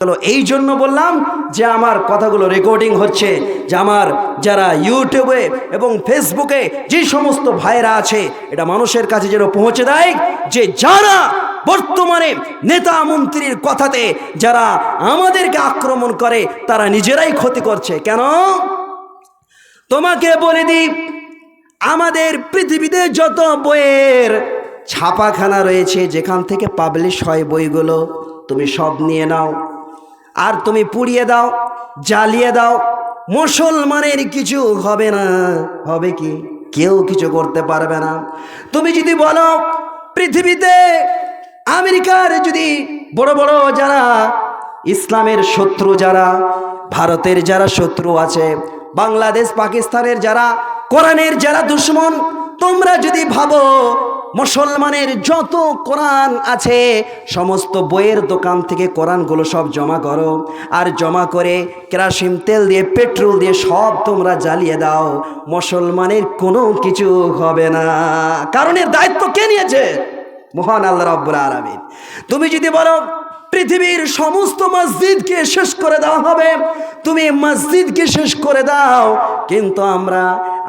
চলো, এই জন্য বললাম যে আমার কথাগুলো রেকর্ডিং হচ্ছে, যে আমার যারা ইউটিউবে এবং ফেসবুকে যে সমস্ত ভাইরা আছে, এটা মানুষের কাছে যেন পৌঁছে দেয় যে যারা বর্তমানে নেতা মন্ত্রীর কথাতে যারা আমাদেরকে আক্রমণ করে তারা নিজেরাই ক্ষতি করছে। কেন? তোমাকে বলে দিই, আমাদের পৃথিবীতে যত বইয়ের ছাপাখানা রয়েছে, যেখান থেকে পাবলিশ হয় বইগুলো, তুমি সব নিয়ে নাও আর তুমি পুড়িয়ে দাও, জ্বালিয়ে দাও, মুসলমানের কিছু হবে না। হবে কি? কেউ কিছু করতে পারবে না। তুমি যদি বলো পৃথিবীতে আমেরিকার যদি বড় বড় যারা ইসলামের শত্রু, যারা ভারতের যারা শত্রু আছে, বাংলাদেশ পাকিস্তানের যারা কোরআনের যারা দুশ্মন, তোমরা যদি ভাবো মুসলমানের যত কোরআন আছে সমস্ত বইয়ের দোকান থেকে কোরআনগুলো সব জমা করো, আর জমা করে কেরোসিন তেল দিয়ে পেট্রোল দিয়ে সব তোমরা জ্বালিয়ে দাও, মুসলমানের কোনো কিছু হবে না। কারণ এর দায়িত্ব কে নিয়েছে? মহান আল্লাহ রাব্বুল আলামিন। তুমি যদি বলো পৃথিবীর সমস্ত মসজিদকে শেষ করে দেওয়া হবে, তুমি মসজিদকে শেষ করে দাও, কিন্তু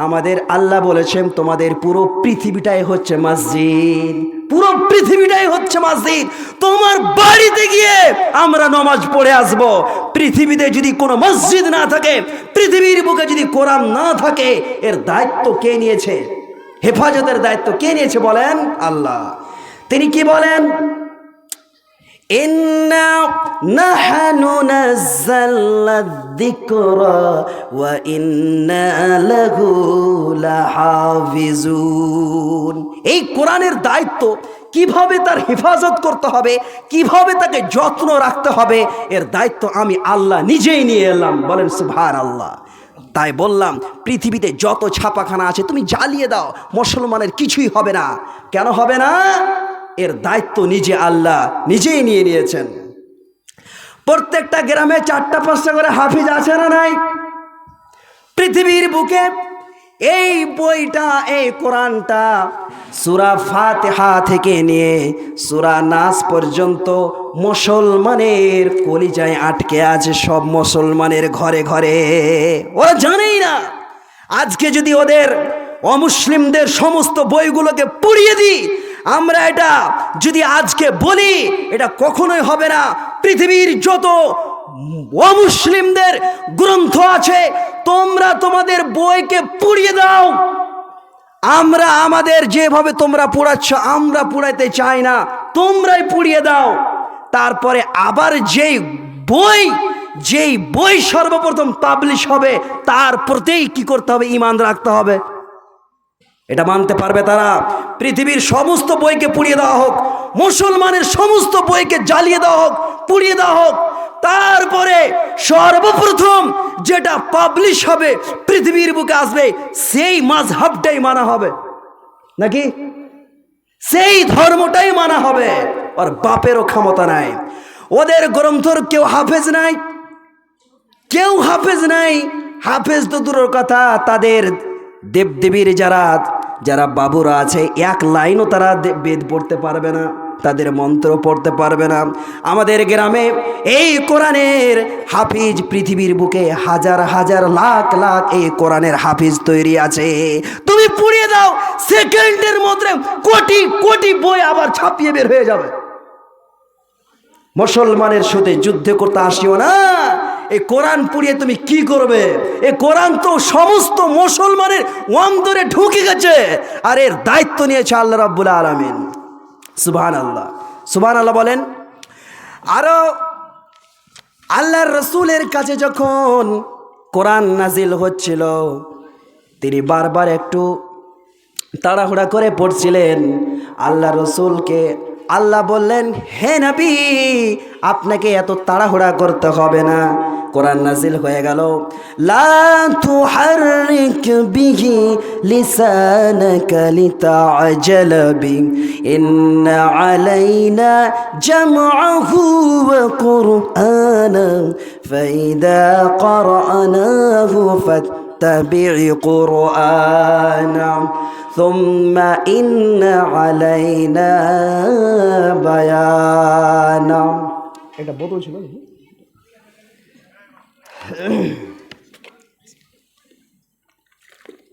আমাদের আল্লাহ বলেছেন তোমাদের পুরো পৃথিবীটাই হচ্ছে মসজিদ, পুরো পৃথিবীটাই হচ্ছে মসজিদ। তোমার বাড়িতে গিয়ে আমরা নামাজ পড়ে আসব। পৃথিবীতে যদি কোনো মসজিদ না থাকে, পৃথিবীর বুকে যদি কোরআন না থাকে, এর দায়িত্ব কে নিয়েছে? হেফাজতের দায়িত্ব কে নিয়েছে বলেন? আল্লাহ। তিনি কি বলেন? ইন্না নাহনু নাযালনা যিকরা ওয়া ইন্না লাহু লাহাফিজুন। এই কোরআনের দায়িত্ব কিভাবে তার হেফাজত করতে হবে, কিভাবে তাকে যত্ন রাখতে হবে, এর দায়িত্ব আমি আল্লাহ নিজেই নিয়ে এলাম। বলেন সুবহানাল্লাহ। তাই বললাম পৃথিবীতে যত ছাপাখানা আছে তুমি জ্বালিয়ে দাও, মুসলমানের কিছুই হবে না। কেন হবে না? এর দায়িত্ব নিজে আল্লাহ নিজেই নিয়ে নিয়েছেন। প্রত্যেকটা গ্রামে 4টা-5টা করে হাফিজ আছে না নাই? পৃথিবীর বুকে এই বইটা, এই কোরআনটা সূরা ফাতিহা থেকে নিয়ে সূরা নাস পর্যন্ত মুসলমানের কলিজায় আটকে আছে, সব মুসলমানের ঘরে ঘরে। ওরা জানেই না। আজকে যদি ওদের অমুসলিমদের সমস্ত বইগুলোকে পুড়িয়ে দিই, আমরা এটা যদি আজকে বলি, এটা কখনোই হবে না। পৃথিবীর যত অমুসলিমদের গ্রন্থ আছে তোমরা তোমাদের বইকে পুড়িয়ে দাও। আমরা আমাদের যেভাবে তোমরা পোড়াচ্ছ আমরা পুড়াইতে চাই না, তোমরাই পুড়িয়ে দাও। তারপরে আবার যেই বই সর্বপ্রথম পাবলিশ হবে তার প্রতিই কি করতে হবে? ঈমান রাখতে হবে। এটা মানতে পারবে তারা? পৃথিবীর সমস্ত বইকে পুড়িয়ে দেওয়া হোক, মুসলমানের সমস্ত বইকে জ্বালিয়ে দেওয়া হোক, পুড়িয়ে দেওয়া হোক, তারপরে সর্বপ্রথম যেটা পাবলিশ হবে পৃথিবীর বুকে আসবে সেই মাযহাবটাই মানা হবে, নাকি সেই ধর্মটাই মানা হবে। আর বাপেরও ক্ষমতা নাই। ওদের গ্রন্থর কেউ হাফেজ নাই, কেউ হাফেজ নাই। হাফেজ তো দূরের কথা, তাদের দেবদেবীর যারা বাবুরা আছে এক লাইনও তারা বেদ পড়তে পারবে না, তাদের মন্ত্র পড়তে পারবে না। আমাদের গ্রামে এই কোরআনের হাফিজ পৃথিবীর বুকে হাজার হাজার লাখ লাখ এই কোরআনের হাফিজ তৈরি আছে। তুমি পুড়িয়ে দাও, সেকেন্ডের মধ্যে কোটি কোটি বই আবার ছাপিয়ে বের হয়ে যাবে। মুসলমানের সাথে যুদ্ধ করতে আসিও না। এই কোরআন পুড়িয়ে তুমি কি করবে? এই কোরআন তো সমস্ত মুসলমানের অন্তরে ঢুকে গেছে, আর এর দায়িত্ব নিয়েছে আল্লাহ রাব্বুল আলামিন। সুবহানাল্লাহ, সুবহানাল্লাহ বলেন। আরো আল্লাহর রাসূলের কাছে যখন কোরআন নাজিল হচ্ছিল, তিনি বারবার একটু তাড়াহুড়া করে পড়ছিলেন। আল্লাহ রাসূলকে আল্লাহ বললেন, হে নবী, আপনাকে এত তাড়াহুড়া করতে হবে না। কোরআন নাজিল হয়ে গেল, লা তুহাররিক বিহি লিসানাকা লিতাআজাল বি ইন্না আলাইনা জামআহু ওয়া কুরআনা ফাইদা ক্বরানাহু ফাত্তাবি কুরআনা সুম্মা ইন্না আলাইনা বায়ানা। এটা বোতল ছিল।